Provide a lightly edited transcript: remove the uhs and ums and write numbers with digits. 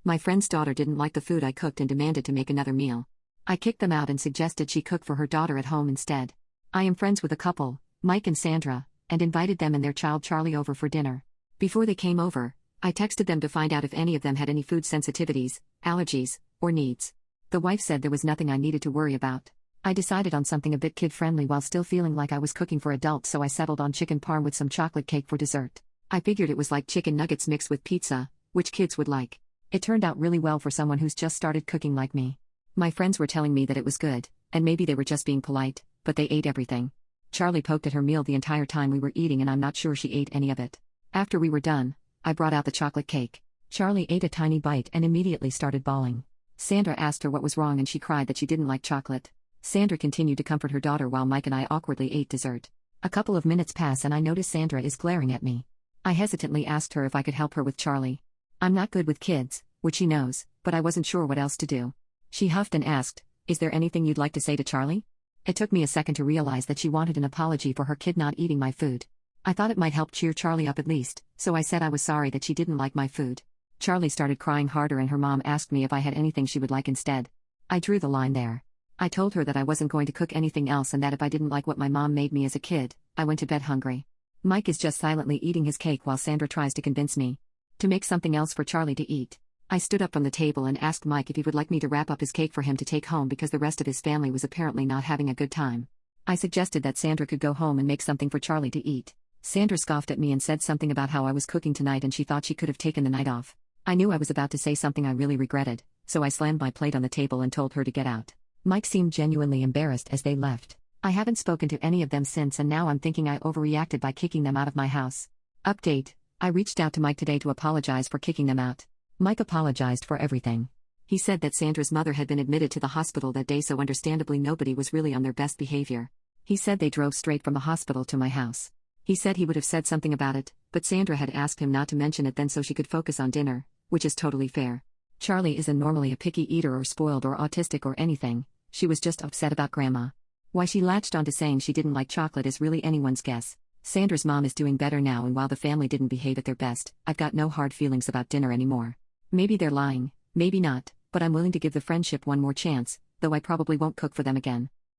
My friend's daughter didn't like the food I cooked and demanded to make another meal. I kicked them out and suggested she cook for her daughter at home instead. I am friends with a couple, Mike and Sandra, and invited them and their child Charlie over for dinner. Before they came over, I texted them to find out if any of them had any food sensitivities, allergies, or needs. The wife said there was nothing I needed to worry about. I decided on something a bit kid-friendly while still feeling like I was cooking for adults, so I settled on chicken parm with some chocolate cake for dessert. I figured it was like chicken nuggets mixed with pizza, which kids would like. It turned out really well for someone who's just started cooking like me. My friends were telling me that it was good, and maybe they were just being polite, but they ate everything. Charlie poked at her meal the entire time we were eating, and I'm not sure she ate any of it. After we were done, I brought out the chocolate cake. Charlie ate a tiny bite and immediately started bawling. Sandra asked her what was wrong and she cried that she didn't like chocolate. Sandra continued to comfort her daughter while Mike and I awkwardly ate dessert. A couple of minutes pass and I notice Sandra is glaring at me. I hesitantly asked her if I could help her with Charlie. I'm not good with kids, which she knows, but I wasn't sure what else to do. She huffed and asked, "Is there anything you'd like to say to Charlie?" It took me a second to realize that she wanted an apology for her kid not eating my food. I thought it might help cheer Charlie up at least, so I said I was sorry that she didn't like my food. Charlie started crying harder and her mom asked me if I had anything she would like instead. I drew the line there. I told her that I wasn't going to cook anything else and that if I didn't like what my mom made me as a kid, I went to bed hungry. Mike is just silently eating his cake while Sandra tries to convince me to make something else for Charlie to eat. I stood up from the table and asked Mike if he would like me to wrap up his cake for him to take home because the rest of his family was apparently not having a good time. I suggested that Sandra could go home and make something for Charlie to eat. Sandra scoffed at me and said something about how I was cooking tonight and she thought she could have taken the night off. I knew I was about to say something I really regretted, so I slammed my plate on the table and told her to get out. Mike seemed genuinely embarrassed as they left. I haven't spoken to any of them since and now I'm thinking I overreacted by kicking them out of my house. Update: I reached out to Mike today to apologize for kicking them out. Mike apologized for everything. He said that Sandra's mother had been admitted to the hospital that day, so understandably nobody was really on their best behavior. He said they drove straight from the hospital to my house. He said he would have said something about it, but Sandra had asked him not to mention it then so she could focus on dinner, which is totally fair. Charlie isn't normally a picky eater or spoiled or autistic or anything, she was just upset about Grandma. Why she latched onto saying she didn't like chocolate is really anyone's guess. Sandra's mom is doing better now, and while the family didn't behave at their best, I've got no hard feelings about dinner anymore. Maybe they're lying, maybe not, but I'm willing to give the friendship one more chance, though I probably won't cook for them again.